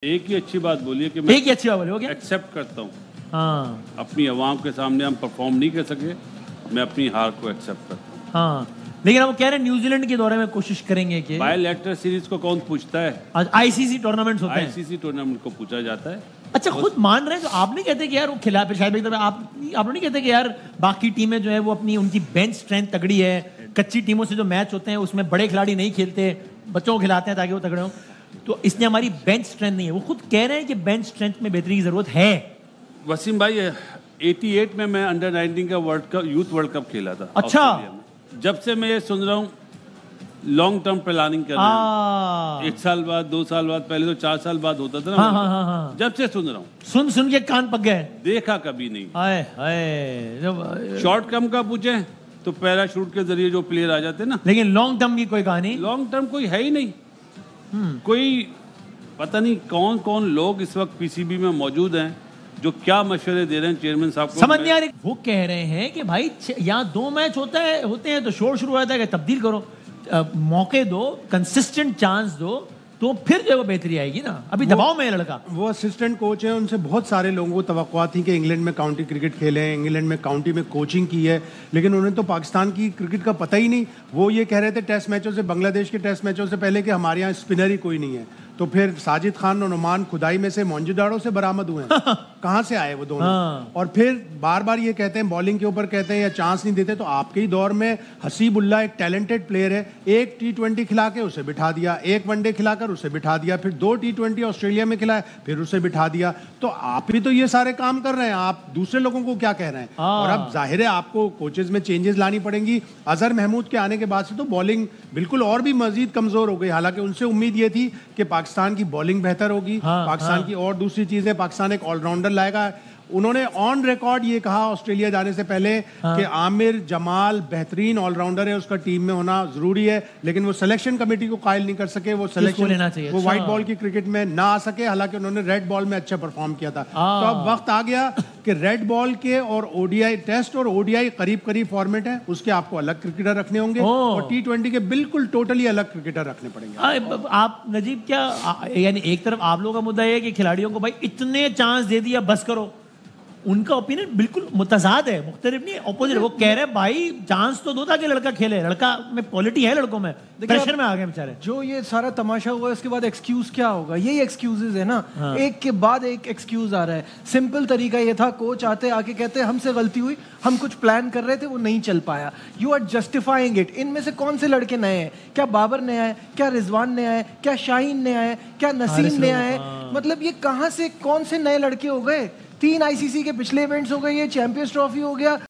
ایک ہی اچھی بات بولیے کہ میں ایکسیپٹ کرتا ہوں. ہاں اپنی عوام کے سامنے ہم پرفارم نہیں کر سکے, میں اپنی ہار کو ایکسیپٹ کرتا ہوں. ہاں لیکن وہ کہہ رہے ہیں نیوزی لینڈ کے دورے میں کوشش کریں گے کہ بائی لیٹر سیریز کو کون پوچھتا ہے؟ آئی سی سی ٹورنامنٹس ہوتے ہیں. آئی سی سی ٹورنامنٹ کو پوچھا جاتا ہے. اچھا خود مان رہے ہیں تو آپ نہیں کہتے کہ یار وہ کھلا پھر شاید آپ نہیں کہتے کہ یار باقی ٹیمیں جو ہے وہ اپنی ان کی بینچ اسٹرینتھ تگڑی ہے, کچی ٹیموں سے جو میچ ہوتے ہیں اس میں بڑے کھلاڑی نہیں کھیلتے, بچوں کو کھلاتے ہیں تاکہ وہ تگڑے ہوں, تو اس نے ہماری بینچ اسٹرینتھ نہیں ہے. وہ خود کہہ رہے ہیں کہ بینچ اسٹرینتھ میں بہتری کی ضرورت ہے. وسیم بھائی 88 میں انڈر 19 کا یوتھ ورلڈ کپ کھیلا تھا. اچھا جب سے میں یہ سن رہا ہوں لانگ ٹرم پلاننگ کر رہے ہیں, 1 سال بعد 2 سال بعد, پہلے تو 4 سال بعد ہوتا تھا نا, جب سے سن رہا ہوں سن کے کان پک گئے, دیکھا کبھی نہیں. شارٹ ٹرم کا پوچھیں تو پیرا شوٹ کے ذریعے جو پلیئر آ جاتے نا, لیکن لانگ ٹرم کی کوئی کہانی, لانگ ٹرم کوئی ہے ہی نہیں. کوئی پتہ نہیں کون لوگ اس وقت پی سی بی میں موجود ہیں جو کیا مشورے دے رہے ہیں چیئرمین صاحب کو, سمجھ نہیں آ رہی. وہ کہہ رہے ہیں کہ بھائی یہاں 2 میچ ہوتے ہیں تو شور شروع ہو جاتا ہے کہ تبدیل کرو, موقع دو, کنسسٹنٹ چانس دو, تو پھر جو وہ بہتری آئے گی نا. ابھی دباؤ میں ہے لڑکا. وہ اسسٹنٹ کوچ ہیں, ان سے بہت سارے لوگوں کو توقعات تھیں کہ انگلینڈ میں کاؤنٹی کرکٹ کھیلے ہیں, انگلینڈ میں کاؤنٹی میں کوچنگ کی ہے, لیکن انہیں تو پاکستان کی کرکٹ کا پتہ ہی نہیں. وہ یہ کہہ رہے تھے ٹیسٹ میچوں سے, بنگلہ دیش کے ٹیسٹ میچوں سے پہلے کہ ہمارے یہاں اسپنر ہی کوئی نہیں ہے. تو پھر ساجد خان اور نعمان کھدائی میں سے مونجوداڑو سے برآمد ہوئے ہیں. کہاں سے آئے وہ دونوں؟ اور پھر بار بار یہ کہتے ہیں بالنگ کے اوپر کہتے ہیں یا چانس نہیں دیتے. تو آپ کے ہی دور میں حسیب اللہ ایک ٹیلنٹڈ پلیئر ہے, ایک T20 کھلا کے اسے بٹھا دیا, ایک ون ڈے کھلا کر اسے بٹھا دیا, پھر 2 T20 آسٹریلیا میں کھلائے پھر اسے بٹھا دیا. تو آپ بھی تو یہ سارے کام کر رہے ہیں, آپ دوسرے لوگوں کو کیا کہہ رہے ہیں؟ اور اب ظاہر ہے آپ کو کوچز میں چینجز لانی پڑیں گی. اظہر محمود کے آنے کے بعد سے تو بالنگ بالکل اور بھی مزید کمزور ہو گئی. حالانکہ ان سے امید یہ تھی کہ پاکستان کی بالنگ بہتر ہوگی, پاکستان کی اور دوسری چیزیں, پاکستان ایک آل راؤنڈر لائے گا. انہوں نے آن ریکارڈ یہ کہا آسٹریلیا جانے سے پہلے کہ عامر جمال بہترین آل راؤنڈر ہے, اس کا ٹیم میں ہونا ضروری ہے, لیکن وہ سلیکشن کمیٹی کو قائل نہیں کر سکے. وہ سلیکشن وہ وائٹ بال کی کرکٹ میں نہ آ سکے, حالانکہ انہوں نے ریڈ بال میں اچھا پرفارم کیا تھا. تو اب وقت آ گیا کہ ریڈ بال کے اور ODI ٹیسٹ اور ODI قریب فارمیٹ ہے, اس کے آپ کو الگ کرکٹر رکھنے ہوں گے, اور T20 کے بالکل ٹوٹلی الگ کرکٹر رکھنے پڑیں گے. آپ نجیب کیا یعنی ایک طرف آپ لوگوں کا مدعا ہے کہ کھلاڑیوں کو بھائی اتنے چانس دے دیا بس کرو, ان کا اوپینین بالکل متضاد ہے, مختلف نہیں, اپوزٹ. وہ کہہ رہے بھائی چانس تو دو تاکہ لڑکا کھیلے, لڑکا میں کوالٹی ہے, لڑکوں میں پریشر میں آ گئے بیچارے. جو یہ سارا تماشا ہوا اس کے بعد ایکسکیوز کیا ہوگا؟ یہی ایکسکیوزز ہے نا, ایک کے بعد ایک ایکسکیوز آ رہا ہے. سمپل طریقہ یہ تھا, کوچ آتے آ کے کہتے ہم سے غلطی ہوئی, ہم کچھ پلان کر رہے تھے وہ نہیں چل پایا. You are justifying it. ان میں سے کون سے لڑکے نئے ہیں؟ کیا بابر نیا ہے, کیا رضوان نیا ہے, کیا شاہین نیا ہے, کیا نسیم نیا ہے؟ مطلب یہ کہاں سے کون سے نئے لڑکے ہو گئے؟ 3 ICC کے پچھلے ایونٹس ہو گئے, یہ چیمپئنز ٹرافی ہو گیا.